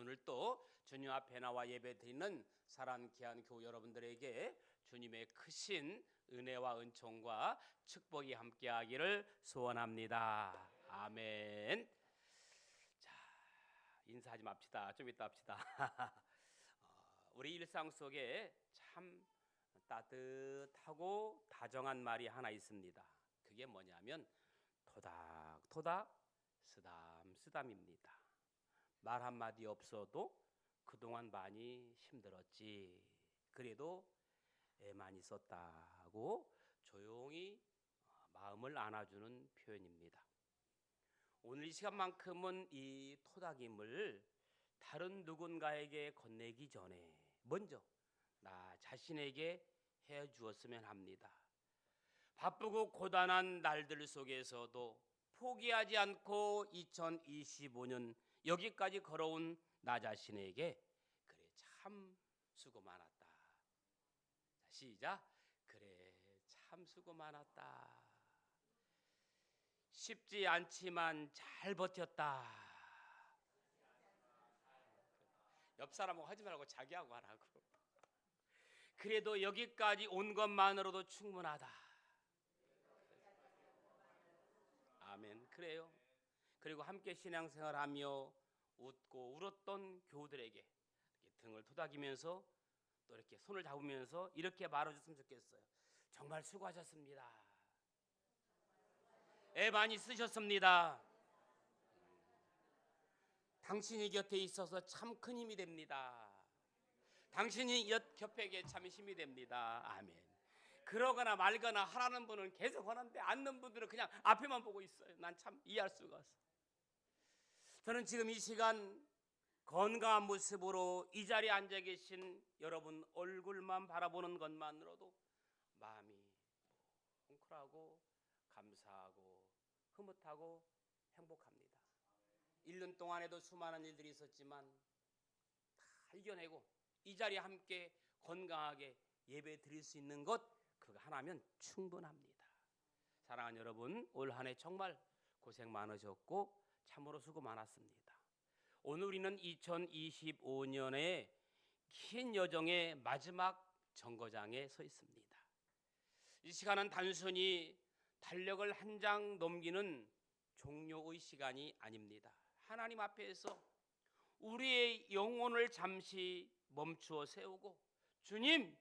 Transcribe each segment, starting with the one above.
오늘 또 주님 앞에 나와 예배드리는 사랑하는 귀한 교우 여러분들에게 주님의 크신 은혜와 은총과 축복이 함께하기를 소원합니다. 아멘. 자, 인사하지 맙시다. 좀 이따 합시다. 우리 일상 속에 참 따뜻하고 다정한 말이 하나 있습니다. 그게 뭐냐면 토닥토닥 쓰담쓰담입니다. 말 한마디 없어도 그동안 많이 힘들었지, 그래도 애 많이 썼다고 조용히 마음을 안아주는 표현입니다. 오늘 이 시간만큼은 이 토닥임을 다른 누군가에게 건네기 전에 먼저 나 자신에게 해주었으면 합니다. 바쁘고 고단한 날들 속에서도 포기하지 않고 2025년 여기까지 걸어온 나 자신에게 그래 참 수고 많았다. 시작. 그래 참 수고 많았다. 쉽지 않지만 잘 버텼다. 옆 사람하고 하지 말고 자기하고 하라고. 그래도 여기까지 온 것만으로도 충분하다. 아멘. 그래요. 그리고 함께 신앙생활하며 웃고 울었던 교우들에게 이렇게 등을 토닥이면서 또 이렇게 손을 잡으면서 이렇게 말해줬으면 좋겠어요. 정말 수고하셨습니다. 애 많이 쓰셨습니다. 당신이 곁에 있어서 참 큰 힘이 됩니다. 당신이 곁에 참 힘이 됩니다. 아멘. 그러거나 말거나 하라는 분은 계속 하는데 않는 분들은 그냥 앞에만 보고 있어요. 난 참 이해할 수가 없어. 저는 지금 이 시간 건강한 모습으로 이 자리에 앉아 계신 여러분 얼굴만 바라보는 것만으로도 마음이 뭉클하고 감사하고 흐뭇하고 행복합니다. 1년 동안에도 수많은 일들이 있었지만 다 이겨내고 이 자리에 함께 건강하게 예배 드릴 수 있는 것, 그거 하나면 충분합니다. 사랑하는 여러분, 올 한 해 정말 고생 많으셨고 참으로 수고 많았습니다. 오늘 우리는 2025년의 긴 여정의 마지막 정거장에 서 있습니다. 이 시간은 단순히 달력을 한 장 넘기는 종료의 시간이 아닙니다. 하나님 앞에서 우리의 영혼을 잠시 멈추어 세우고, 주님,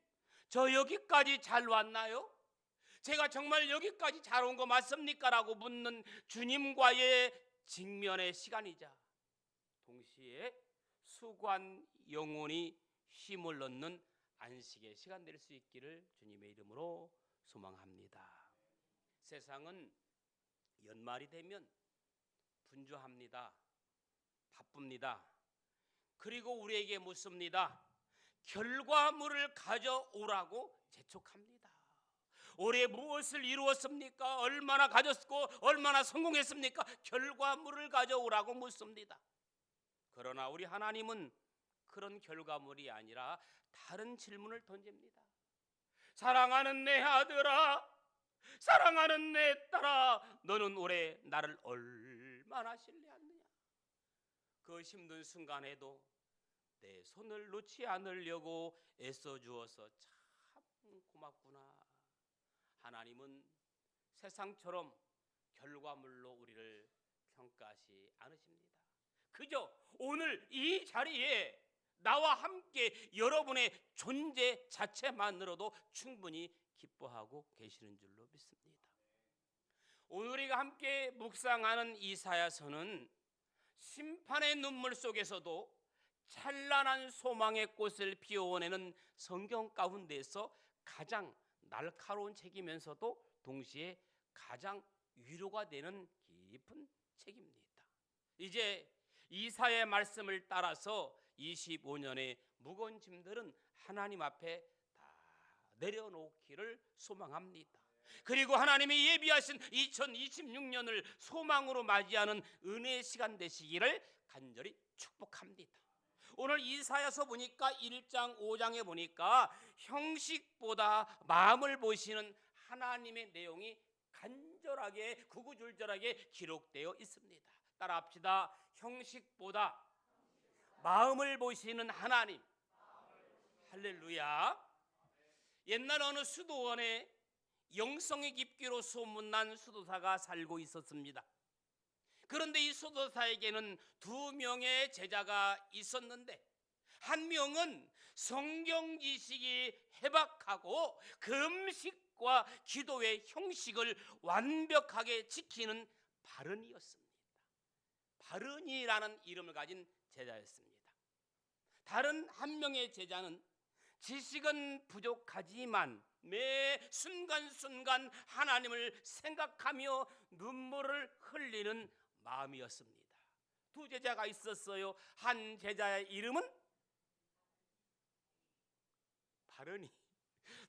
저 여기까지 잘 왔나요? 제가 정말 여기까지 잘 온 거 맞습니까? 라고 묻는 주님과의 직면의 시간이자 동시에 수고한 영혼이 힘을 얻는 안식의 시간 될 수 있기를 주님의 이름으로 소망합니다. 세상은 연말이 되면 분주합니다. 바쁩니다. 그리고 우리에게 묻습니다. 결과물을 가져오라고 재촉합니다. 올해 무엇을 이루었습니까? 얼마나 가졌고 얼마나 성공했습니까? 결과물을 가져오라고 묻습니다. 그러나 우리 하나님은 그런 결과물이 아니라 다른 질문을 던집니다. 사랑하는 내 아들아, 사랑하는 내 딸아, 너는 올해 나를 얼마나 신뢰하느냐? 그 힘든 순간에도 내 손을 놓지 않으려고 애써 주어서 참 고맙구나. 하나님은 세상처럼 결과물로 우리를 평가하지 않으십니다. 그저 오늘 이 자리에 나와 함께 여러분의 존재 자체만으로도 충분히 기뻐하고 계시는 줄로 믿습니다. 오늘 우리가 함께 묵상하는 이사야서는 심판의 눈물 속에서도 찬란한 소망의 꽃을 피워내는 성경 가운데서 가장 날카로운 책이면서도 동시에 가장 위로가 되는 깊은 책입니다. 이제 이사야의 말씀을 따라서 25년의 무거운 짐들은 하나님 앞에 다 내려놓기를 소망합니다. 그리고 하나님이 예비하신 2026년을 소망으로 맞이하는 은혜의 시간 되시기를 간절히 축복합니다. 오늘 이사야서 보니까 1장 5장에 보니까 형식보다 마음을 보시는 하나님의 내용이 간절하게 구구절절하게 기록되어 있습니다. 따라합시다. 형식보다 마음을 보시는 하나님. 할렐루야. 옛날 어느 수도원에 영성의 깊기로 소문난 수도사가 살고 있었습니다. 그런데 이 수도사에게는 2명의 제자가 있었는데, 한 명은 성경 지식이 해박하고 금식과 기도의 형식을 완벽하게 지키는 바른이었습니다. 바른이라는 이름을 가진 제자였습니다. 다른 한 명의 제자는 지식은 부족하지만 매 순간순간 하나님을 생각하며 눈물을 흘리는 마음이었습니다. 2 제자가 있었어요. 한 제자의 이름은 바른이,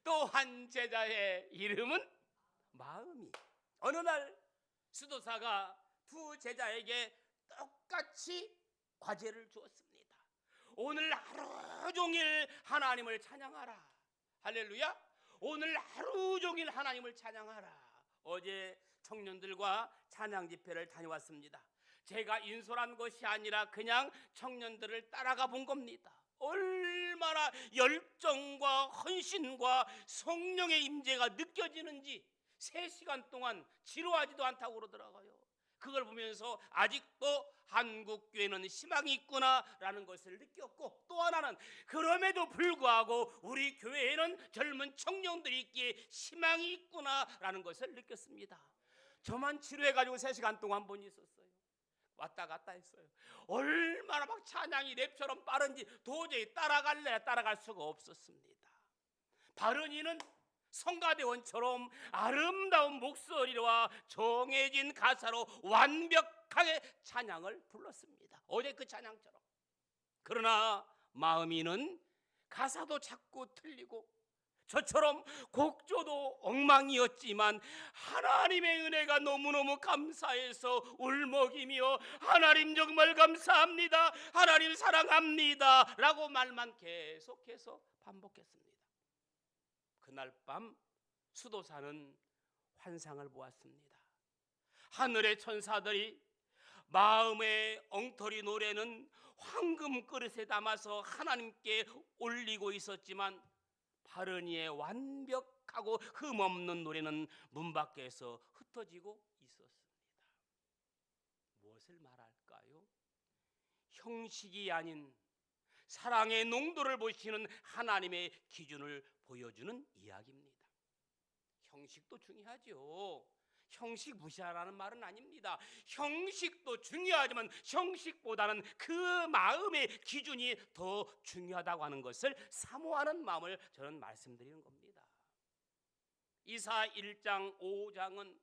또 한 제자의 이름은 마음이. 어느 날 수도사가 2 제자에게 똑같이 과제를 주었습니다. 오늘 하루 종일 하나님을 찬양하라. 할렐루야. 오늘 하루 종일 하나님을 찬양하라. 어제 청년들과 찬양 집회를 다녀왔습니다. 제가 인솔한 것이 아니라 그냥 청년들을 따라가 본 겁니다. 얼마나 열정과 헌신과 성령의 임재가 느껴지는지 3시간 동안 지루하지도 않다고 그러더라고요. 그걸 보면서 아직도 한국 교회는 희망이 있구나라는 것을 느꼈고, 또 하나는 그럼에도 불구하고 우리 교회에는 젊은 청년들이 있기에 희망이 있구나라는 것을 느꼈습니다. 저만 지루해가지고 3시간 동안 한 번 있었어요. 왔다 갔다 했어요. 얼마나 막 찬양이 랩처럼 빠른지 도저히 따라갈 수가 없었습니다. 바른이는 성가대원처럼 아름다운 목소리와 정해진 가사로 완벽하게 찬양을 불렀습니다. 어제 그 찬양처럼. 그러나 마음이는 가사도 자꾸 틀리고 저처럼 곡조도 엉망이었지만 하나님의 은혜가 너무너무 감사해서 울먹이며 하나님 정말 감사합니다, 하나님 사랑합니다 라고 말만 계속해서 반복했습니다. 그날 밤 수도사는 환상을 보았습니다. 하늘의 천사들이 마음의 엉터리 노래는 황금 그릇에 담아서 하나님께 올리고 있었지만 바른이의 완벽하고 흠없는 노래는 문 밖에서 흩어지고 있었습니다. 무엇을 말할까요? 형식이 아닌 사랑의 농도를 보시는 하나님의 기준을 보여주는 이야기입니다. 형식도 중요하죠. 형식 무시하라는 말은 아닙니다. 형식도 중요하지만 형식보다는 그 마음의 기준이 더 중요하다고 하는 것을 사모하는 마음을 저는 말씀드리는 겁니다. 이사 1장 5장은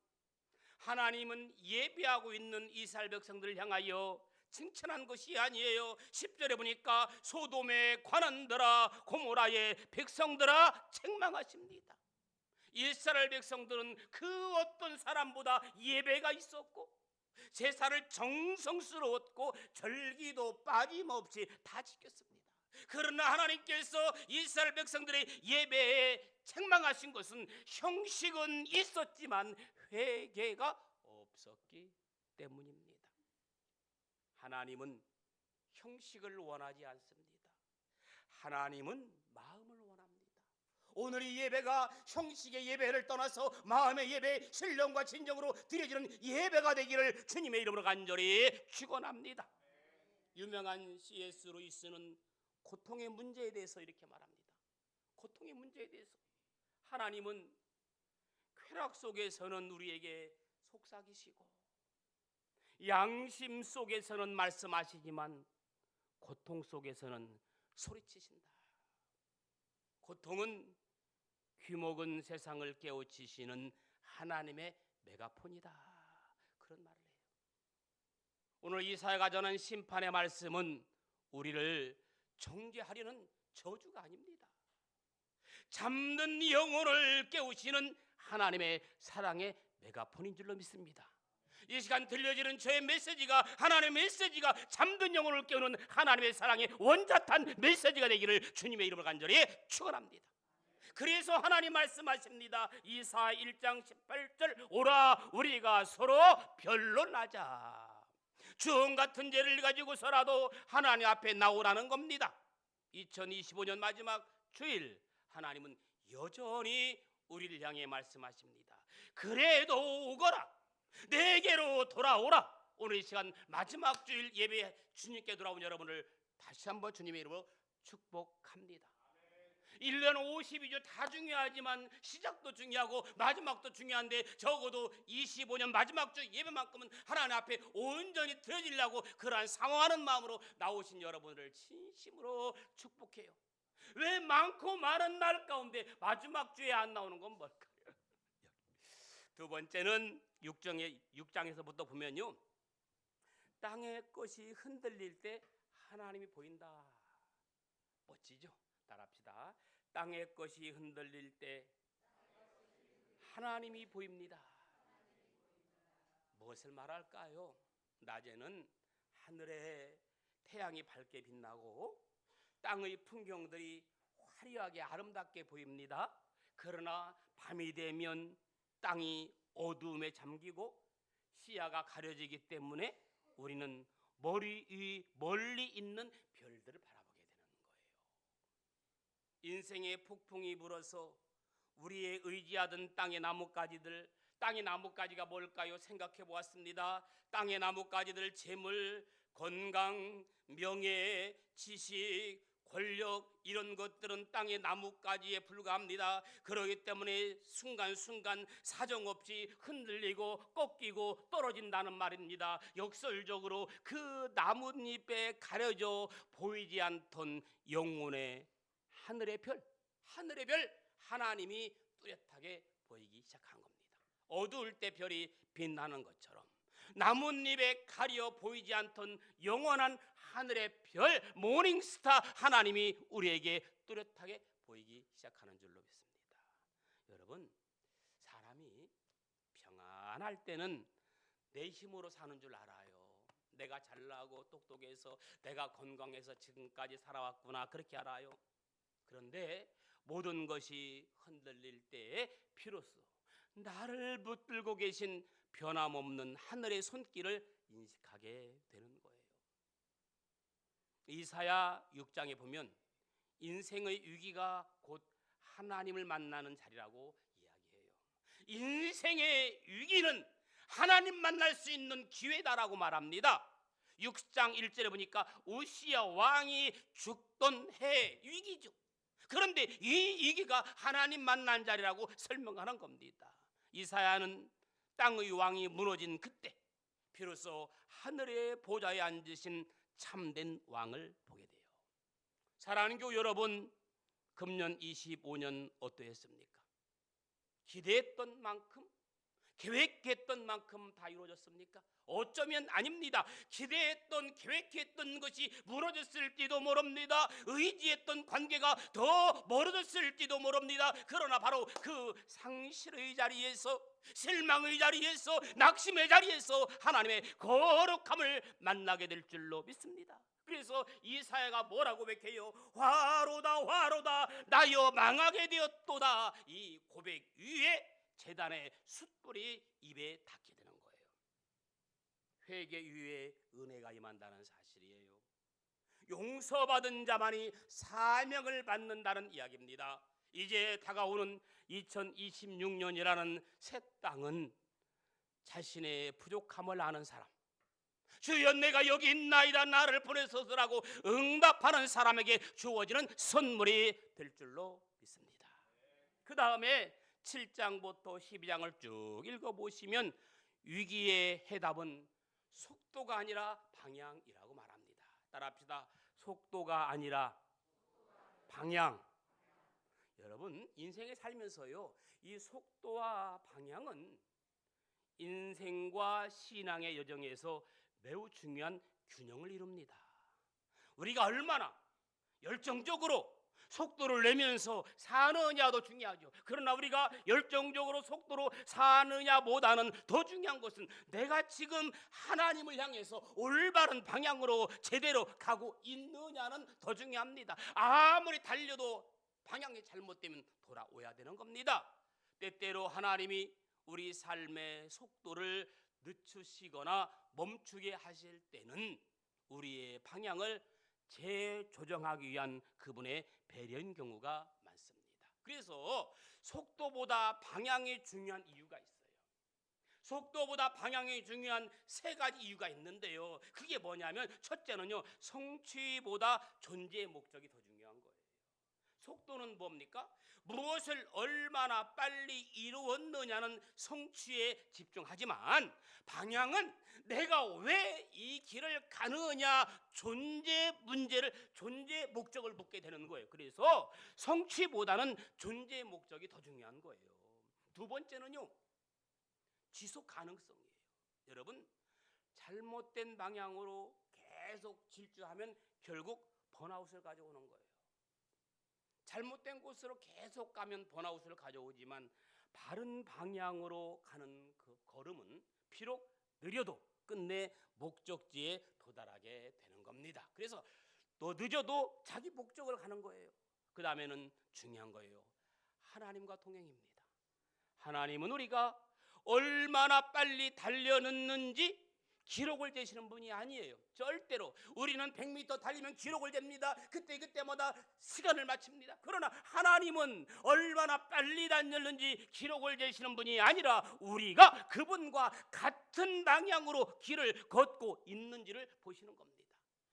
하나님은 예배하고 있는 이스라엘 백성들을 향하여 칭찬한 것이 아니에요. 10절에 보니까 소돔의 관원들아, 고모라의 백성들아 책망하십니다. 이스라엘 백성들은 그 어떤 사람보다 예배가 있었고 제사를 정성스러웠고 절기도 빠짐없이 다 지켰습니다. 그러나 하나님께서 이스라엘 백성들의 예배에 책망하신 것은 형식은 있었지만 회개가 없었기 때문입니다. 하나님은 형식을 원하지 않습니다. 하나님은 마음을 원합니다. 오늘 이 예배가 형식의 예배를 떠나서 마음의 예배, 신령과 진정으로 드려지는 예배가 되기를 주님의 이름으로 간절히 축원합니다. 유명한 C.S. 루이스는 고통의 문제에 대해서 이렇게 말합니다. 고통의 문제에 대해서 하나님은 쾌락 속에서는 우리에게 속삭이시고 양심 속에서는 말씀하시지만 고통 속에서는 소리치신다. 고통은 귀먹은 세상을 깨우치시는 하나님의 메가폰이다. 그런 말을 해요. 오늘 이사야가 전한 심판의 말씀은 우리를 정죄하려는 저주가 아닙니다. 잠든 영혼을 깨우시는 하나님의 사랑의 메가폰인 줄로 믿습니다. 이 시간 들려지는 저의 메시지가 하나님의 메시지가 잠든 영혼을 깨우는 하나님의 사랑의 원자탄 메시지가 되기를 주님의 이름으로 간절히 축원합니다. 그래서 하나님 말씀하십니다. 이사 1장 18절 오라 우리가 서로 변론하자. 주홍 같은 죄를 가지고서라도 하나님 앞에 나오라는 겁니다. 2025년 마지막 주일, 하나님은 여전히 우리를 향해 말씀하십니다. 그래도 오거라, 내게로 돌아오라. 오늘 이 시간 마지막 주일 예배 주님께 돌아온 여러분을 다시 한번 주님의 이름으로 축복합니다. 1년 52주 다 중요하지만 시작도 중요하고 마지막도 중요한데 적어도 25년 마지막 주 예배만큼은 하나님 앞에 온전히 드려지려고 그러한 상황하는 마음으로 나오신 여러분을 진심으로 축복해요. 왜 많고 많은 날 가운데 마지막 주에 안 나오는 건 뭘까요? 두 번째는 6장에서부터 보면요, 땅의 것이 흔들릴 때 하나님이 보인다. 멋지죠? 따라합시다. 땅의 것이 흔들릴 때 하나님이 보입니다. 무엇을 말할까요? 낮에는 하늘에 태양이 밝게 빛나고 땅의 풍경들이 화려하게 아름답게 보입니다. 그러나 밤이 되면 땅이 어두움에 잠기고 시야가 가려지기 때문에 우리는 멀리 있는 별들을 바라보게 되는 거예요. 인생의 폭풍이 불어서 우리의 의지하던 땅의 나뭇가지가 뭘까요? 생각해 보았습니다. 땅의 나뭇가지들, 재물, 건강, 명예, 지식, 권력, 이런 것들은 땅의 나뭇가지에 불과합니다. 그렇기 때문에 순간순간 사정없이 흔들리고 꺾이고 떨어진다는 말입니다. 역설적으로 그 나뭇잎에 가려져 보이지 않던 영혼의 하늘의 별 하나님이 뚜렷하게 보이기 시작한 겁니다. 어두울 때 별이 빛나는 것처럼 나뭇잎에 가려 보이지 않던 영원한 하늘의 별, 모닝스타 하나님이 우리에게 뚜렷하게 보이기 시작하는 줄로 믿습니다. 여러분, 사람이 평안할 때는 내 힘으로 사는 줄 알아요. 내가 잘나고 똑똑해서 내가 건강해서 지금까지 살아왔구나, 그렇게 알아요. 그런데 모든 것이 흔들릴 때에 비로소 나를 붙들고 계신 변함없는 하늘의 손길을 인식하게 되는 거예요. 이사야 6장에 보면 인생의 위기가 곧 하나님을 만나는 자리라고 이야기해요. 인생의 위기는 하나님 만날 수 있는 기회다라고 말합니다. 6장 1절에 보니까 우시야 왕이 죽던 해 위기죠. 그런데 이 위기가 하나님 만난 자리라고 설명하는 겁니다. 이사야는 땅의 왕이 무너진 그때 비로소 하늘의 보좌에 앉으신 참된 왕을 보게 돼요. 사랑하는 교우 여러분, 금년 25년 어떠했습니까? 기대했던 만큼, 계획했던 만큼 다 이루어졌습니까? 어쩌면 아닙니다. 기대했던, 계획했던 것이 무너졌을지도 모릅니다. 의지했던 관계가 더 멀어졌을지도 모릅니다. 그러나 바로 그 상실의 자리에서, 실망의 자리에서, 낙심의 자리에서 하나님의 거룩함을 만나게 될 줄로 믿습니다. 그래서 이사야가 뭐라고 외쳐요? 화로다 화로다 나여 망하게 되었도다. 이 고백 위에 제단의 숯불이 입에 닿게 되는 거예요. 회개 위에 은혜가 임한다는 사실이에요. 용서받은 자만이 사명을 받는다는 이야기입니다. 이제 다가오는 2026년이라는 새 땅은 자신의 부족함을 아는 사람, 주여 내가 여기 있나이다 나를 보내소서라고 응답하는 사람에게 주어지는 선물이 될 줄로 믿습니다. 그 다음에 7장부터 12장을 쭉 읽어보시면 위기의 해답은 속도가 아니라 방향이라고 말합니다. 따라합시다. 속도가 아니라 방향. 여러분, 인생에 살면서요, 이 속도와 방향은 인생과 신앙의 여정에서 매우 중요한 균형을 이룹니다. 우리가 얼마나 열정적으로 속도를 내면서 사느냐도 중요하죠. 그러나 우리가 열정적으로 속도로 사느냐보다는 더 중요한 것은 내가 지금 하나님을 향해서 올바른 방향으로 제대로 가고 있느냐는 더 중요합니다. 아무리 달려도 방향이 잘못되면 돌아오야 되는 겁니다. 때때로 하나님이 우리 삶의 속도를 늦추시거나 멈추게 하실 때는 우리의 방향을 재조정하기 위한 그분의 배려인 경우가 많습니다. 그래서 속도보다 방향이 중요한 이유가 있어요. 속도보다 방향이 중요한 세 가지 이유가 있는데요. 그게 뭐냐면 첫째는요, 성취보다 존재의 목적이 더 중요한 거예요. 속도는 뭡니까? 무엇을 얼마나 빨리 이루었느냐는 성취에 집중하지만 방향은 내가 왜 이 길을 가느냐, 존재 목적을 묻게 되는 거예요. 그래서 성취보다는 존재의 목적이 더 중요한 거예요. 두 번째는요, 지속 가능성이에요. 여러분, 잘못된 방향으로 계속 질주하면 결국 번아웃을 가져오는 거예요. 잘못된 곳으로 계속 가면 번아웃을 가져오지만 바른 방향으로 가는 그 걸음은 비록 느려도 끝내 목적지에 도달하게 되는 겁니다. 그래서 또 늦어도 자기 목적을 가는 거예요. 그 다음에는 중요한 거예요. 하나님과 동행입니다. 하나님은 우리가 얼마나 빨리 달려는지 기록을 재시는 분이 아니에요. 절대로. 우리는 100m 달리면 기록을 잽니다. 그때마다 시간을 마칩니다. 그러나 하나님은 얼마나 빨리 달렸는지 기록을 재시는 분이 아니라 우리가 그분과 같은 방향으로 길을 걷고 있는지를 보시는 겁니다.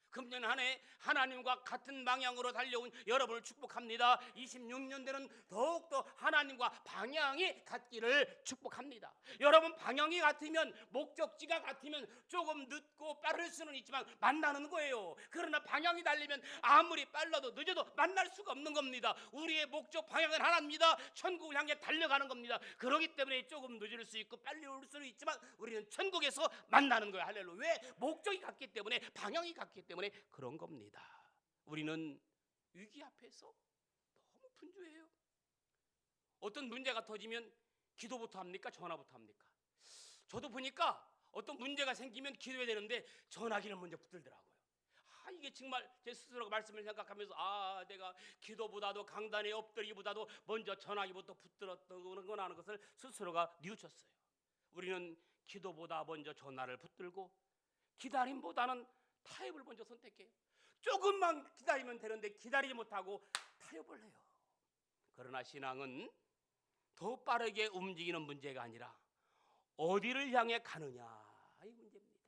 금년 한 해 하나님과 같은 방향으로 달려온 여러분을 축복합니다. 26년대는 더욱더 하나님과 방향이 같기를 축복합니다. 여러분, 방향이 같으면, 목적지가 같으면 조금 늦고 빠를 수는 있지만 만나는 거예요. 그러나 방향이 달리면 아무리 빨라도 늦어도 만날 수가 없는 겁니다. 우리의 목적 방향은 하나입니다. 천국을 향해 달려가는 겁니다. 그렇기 때문에 조금 늦을 수 있고 빨리 올 수는 있지만 우리는 천국에서 만나는 거예요. 할렐루야. 왜? 목적이 같기 때문에, 방향이 같기 때문에 그런 겁니다. 우리는 위기 앞에서 너무 분주해요. 어떤 문제가 터지면 기도부터 합니까? 전화부터 합니까? 저도 보니까 어떤 문제가 생기면 기도해야 되는데 전화기를 먼저 붙들더라고요. 이게 정말 제 스스로가 말씀을 생각하면서 내가 기도보다도 강단에 엎드리기보다도 먼저 전화기부터 붙들었구나 하는 것을 스스로가 뉘우쳤어요. 우리는 기도보다 먼저 전화를 붙들고 기다림보다는 타협을 먼저 선택해요. 조금만 기다리면 되는데 기다리지 못하고 타협을 해요. 그러나 신앙은 더 빠르게 움직이는 문제가 아니라 어디를 향해 가느냐, 이 문제입니다.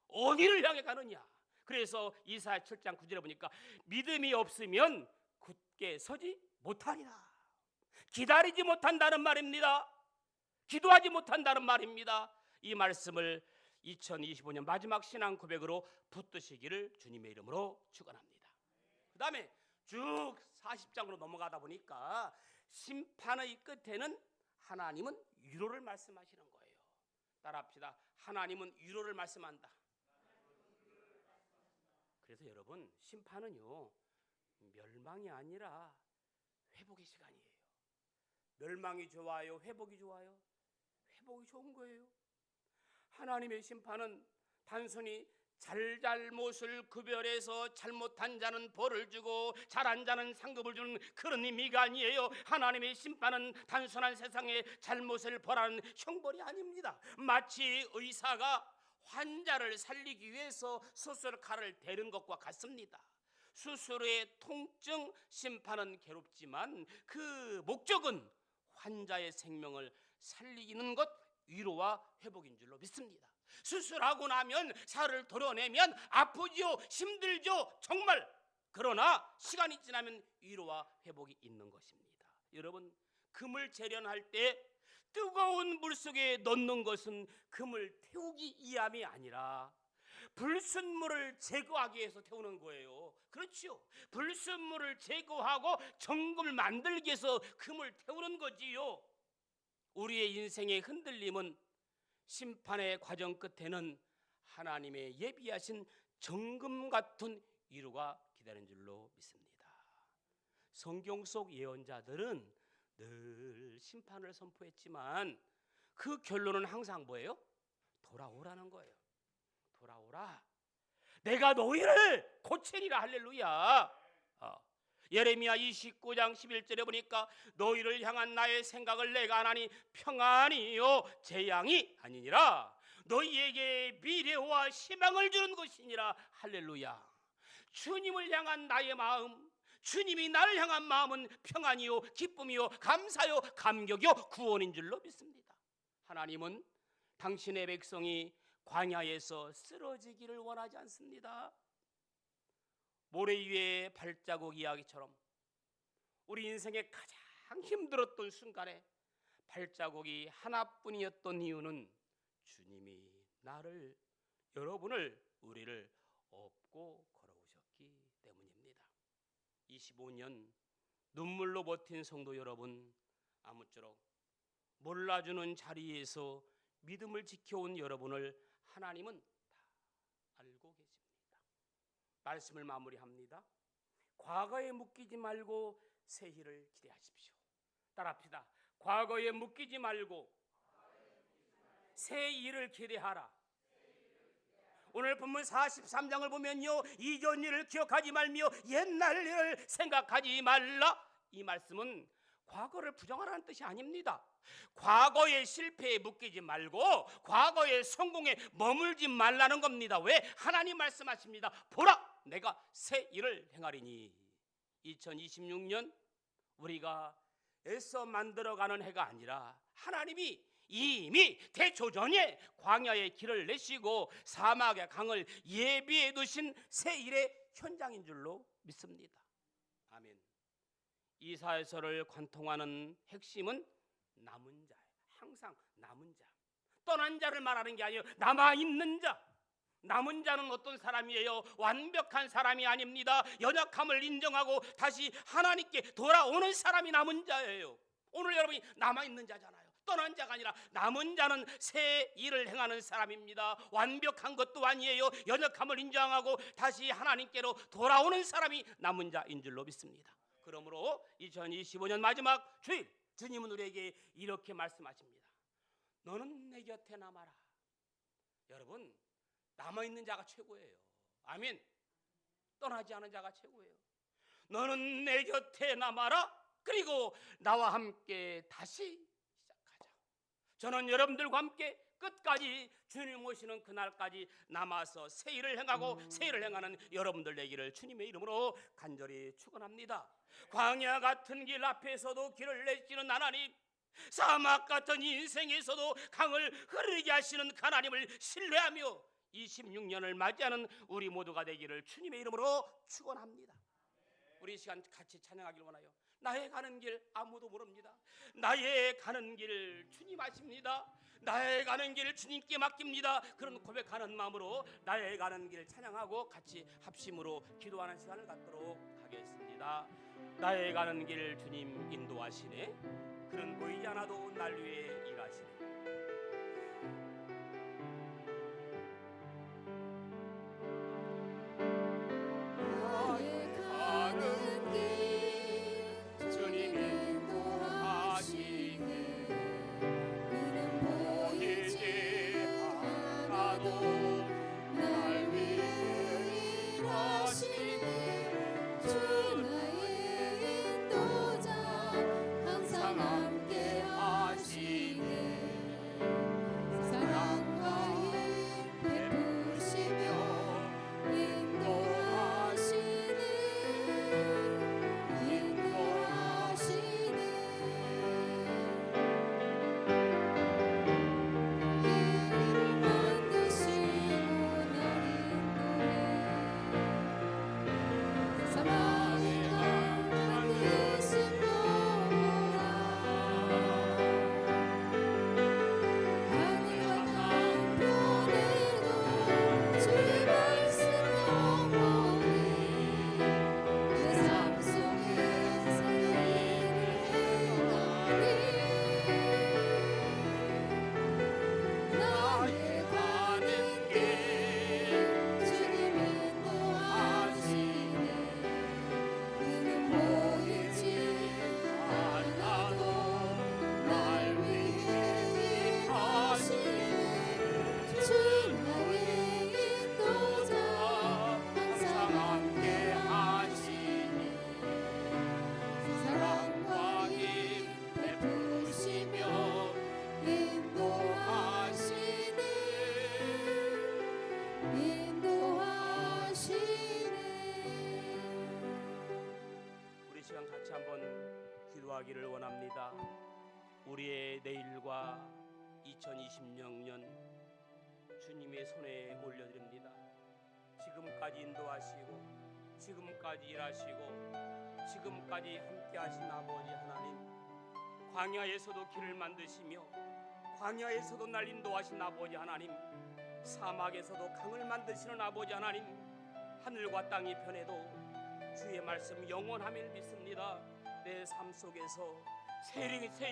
어디를 향해 가느냐. 그래서 이사야 7장 9절에 보니까 믿음이 없으면 굳게 서지 못하리라. 기다리지 못한다는 말입니다. 기도하지 못한다는 말입니다. 이 말씀을 2025년 마지막 신앙 고백으로 붙드시기를 주님의 이름으로 축원합니다. 그 다음에 쭉 40장으로 넘어가다 보니까 심판의 끝에는 하나님은 위로를 말씀하시는 거예요. 따라합시다. 하나님은 위로를 말씀한다. 그래서 여러분, 심판은요, 멸망이 아니라 회복의 시간이에요. 멸망이 좋아요? 회복이 좋아요? 회복이 좋은 거예요. 하나님의 심판은 단순히 잘못을 구별해서 잘못한 자는 벌을 주고 잘한 자는 상급을 주는 그런 의미가 아니에요. 하나님의 심판은 단순한 세상의 잘못을 벌하는 형벌이 아닙니다. 마치 의사가 환자를 살리기 위해서 수술칼을 대는 것과 같습니다. 수술의 통증, 심판은 괴롭지만 그 목적은 환자의 생명을 살리는 것, 위로와 회복인 줄로 믿습니다. 수술하고 나면 살을 도려내면 아프죠, 힘들죠, 정말. 그러나 시간이 지나면 위로와 회복이 있는 것입니다. 여러분, 금을 재련할 때 뜨거운 물속에 넣는 것은 금을 태우기 위함이 아니라 불순물을 제거하기 위해서 태우는 거예요. 그렇죠? 불순물을 제거하고 정금을 만들기 위해서 금을 태우는 거지요. 우리의 인생의 흔들림은 심판의 과정 끝에는 하나님의 예비하신 정금 같은 위로가 기다리는 줄로 믿습니다. 성경 속 예언자들은 늘 심판을 선포했지만 그 결론은 항상 뭐예요? 돌아오라는 거예요. 돌아오라. 내가 너희를 고치리라. 할렐루야. 예레미야 29장 11절에 보니까 너희를 향한 나의 생각을 내가 하나니 평안이요 재앙이 아니니라. 너희에게 미래와 희망을 주는 것이니라. 할렐루야. 주님을 향한 나의 마음, 주님이 나를 향한 마음은 평안이요 기쁨이요 감사요 감격이요 구원인 줄로 믿습니다. 하나님은 당신의 백성이 광야에서 쓰러지기를 원하지 않습니다. 모래 위에 발자국 이야기처럼 우리 인생의 가장 힘들었던 순간에 발자국이 하나뿐이었던 이유는 주님이 나를, 여러분을, 우리를 업고 걸어오셨기 때문입니다. 25년 눈물로 버틴 성도 여러분, 아무쪼록 몰라주는 자리에서 믿음을 지켜온 여러분을 하나님은 다 알고 계십니다. 말씀을 마무리합니다. 과거에 묶이지 말고 새일을 기대하십시오. 따라합시다. 과거에 묶이지 말고 새 일을 기대하라. 오늘 본문 43장을 보면요, 이전 일을 기억하지 말며 옛날 일을 생각하지 말라. 이 말씀은 과거를 부정하라는 뜻이 아닙니다. 과거의 실패에 묶이지 말고 과거의 성공에 머물지 말라는 겁니다. 왜? 하나님 말씀하십니다. 보라, 내가 새 일을 행하리니. 2026년 우리가 애써 만들어가는 해가 아니라 하나님이 이미 대조전에 광야의 길을 내시고 사막의 강을 예비해 두신 새 일의 현장인 줄로 믿습니다. 아멘. 이사야서를 관통하는 핵심은 남은 자예요. 항상 남은 자, 떠난 자를 말하는 게 아니에요. 남아있는 자. 남은 자는 어떤 사람이에요? 완벽한 사람이 아닙니다. 연약함을 인정하고 다시 하나님께 돌아오는 사람이 남은 자예요. 오늘 여러분이 남아있는 자잖아요. 떠난 자가 아니라 남은 자는 새 일을 행하는 사람입니다. 완벽한 것도 아니에요. 연약함을 인정하고 다시 하나님께로 돌아오는 사람이 남은 자인 줄로 믿습니다. 그러므로 2025년 마지막 주일, 주님은 우리에게 이렇게 말씀하십니다. 너는 내 곁에 남아라. 여러분, 남아있는 자가 최고예요. 아멘. 떠나지 않은 자가 최고예요. 너는 내 곁에 남아라. 그리고 나와 함께 다시 시작하자. 저는 여러분들과 함께 끝까지 주님 오시는 그날까지 남아서 새 일을 행하고 새 일을 행하는 여러분들 되기를 주님의 이름으로 간절히 축원합니다. 광야 같은 길 앞에서도 길을 내시는 하나님, 사막 같은 인생에서도 강을 흐르게 하시는 하나님을 신뢰하며 26년을 맞이하는 우리 모두가 되기를 주님의 이름으로 축원합니다. 우리 이 시간 같이 찬양하길 원하여. 나의 가는 길 아무도 모릅니다. 나의 가는 길 주님 아십니다. 나의 가는 길 주님께 맡깁니다. 그런 고백하는 마음으로 나의 가는 길 찬양하고 같이 합심으로 기도하는 시간을 갖도록 하겠습니다. 나의 가는 길 주님 인도하시네. 그런 보이지 않아도 날 위해 일하시네. 함께 하시네. 시간 같이 한번 기도하기를 원합니다. 우리의 내일과 2026년 주님의 손에 올려드립니다. 지금까지 인도하시고 지금까지 일하시고 지금까지 함께하신 아버지 하나님, 광야에서도 길을 만드시며 광야에서도 날 인도하신 아버지 하나님, 사막에서도 강을 만드시는 아버지 하나님, 하늘과 땅이 변해도 주의 말씀 영원함을 믿습니다. 내 삶 속에서 새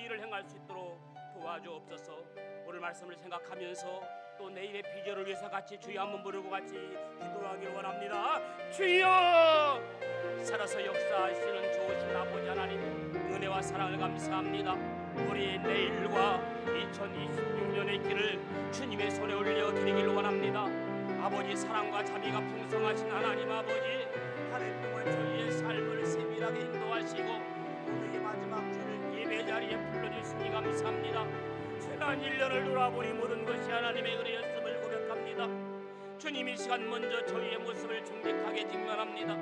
일을 행할 수 있도록 도와주옵소서. 오늘 말씀을 생각하면서 또 내일의 비전을 위해서 같이 주여 한번 부르고 같이 기도하기를 원합니다. 주여, 살아서 역사하시는 좋으신 아버지 하나님, 은혜와 사랑을 감사합니다. 우리의 내일과 2026년의 길을 주님의 손에 올려드리기를 원합니다. 아버지, 사랑과 자비가 풍성하신 하나님 아버지, 한 해 동안 저희의 삶을 세밀하게 인도하시고 오늘의 마지막 주를 예배 자리에 불러주시니 감사합니다. 지난 1년을 돌아보니 모든 것이 하나님의 은혜였음을 고백합니다. 주님, 이 시간 먼저 저희의 모습을 정직하게 직면합니다.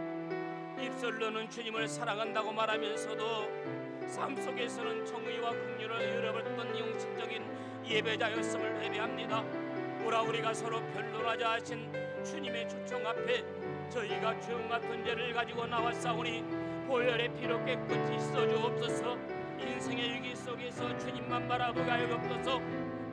입술로는 주님을 사랑한다고 말하면서도 삶 속에서는 정의와 긍휼을 잃어버렸던 영식적인 예배자였음을 회개합니다. 오라, 우리가 서로 변론하자 하신 주님의 초청 앞에 저희가 죄음 같은 죄를 가지고 나왔사오니 보혈의 피로 깨끗이 씻어주옵소서. 인생의 위기 속에서 주님만 바라보게 하여 주옵소서.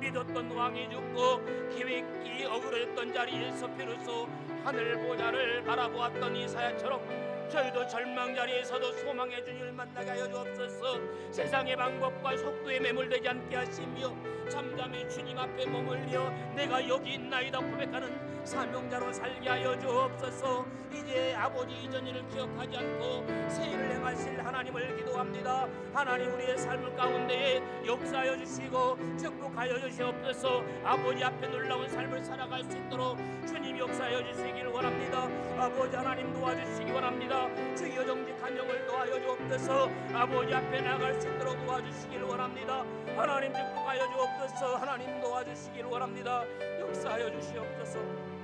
믿었던 왕이 죽고 계획이 어그러졌던 자리에서 비로소 하늘 보좌를 바라보았던 이사야처럼 저희도 절망 자리에서도 소망의 주님을 만나게 하여 주옵소서. 세상의 방법과 속도에 매몰되지 않게 하시며 잠잠히 주님 앞에 머물려 내가 여기 있나이다 고백하는 사명자로 살게 하여 주옵소서. 이제 아버지 이전 일을 기억하지 않고 새 일을 행하실 하나님을 기도합니다. 하나님, 우리의 삶 가운데에 역사하여 주시고 축복하여 주시옵소서. 아버지 앞에 놀라운 삶을 살아갈 수 있도록 주님 역사하여 주시길 원합니다. 아버지 하나님, 도와주시기 원합니다. 주여, 정직한 영을 도와여 주옵소서. 아버지 앞에 나갈 수 있도록 도와주시길 원합니다. 하나님, 축복하여 주옵소서. 하나님, 도와주시길 원합니다. 역사하여 주시옵소서.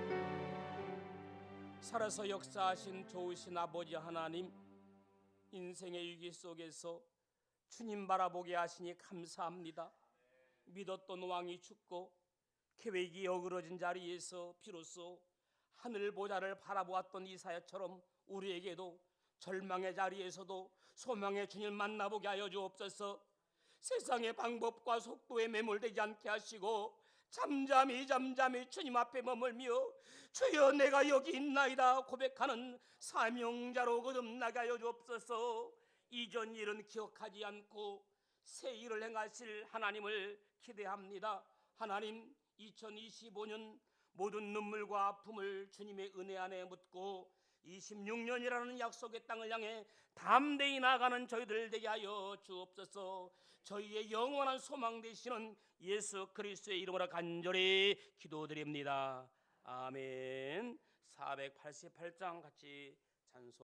살아서 역사하신 좋으신 아버지 하나님, 인생의 위기 속에서 주님 바라보게 하시니 감사합니다. 믿었던 왕이 죽고 계획이 어그러진 자리에서 비로소 하늘 보좌를 바라보았던 이사야처럼 우리에게도 절망의 자리에서도 소망의 주님을 만나보게 하여 주옵소서. 세상의 방법과 속도에 매몰되지 않게 하시고 잠잠히 주님 앞에 머물며 주여, 내가 여기 있나이다 고백하는 사명자로 거듭나게 하여 주옵소서. 이전 일은 기억하지 않고 새 일을 행하실 하나님을 기대합니다. 하나님, 2025년 모든 눈물과 아픔을 주님의 은혜 안에 묻고 26년이라는 약속의 땅을 향해 담대히 나아가는 저희들 되게 하여 주옵소서. 저희의 영원한 소망 되시는 예수 그리스도의 이름으로 간절히 기도드립니다. 아멘. 488장 같이 찬송.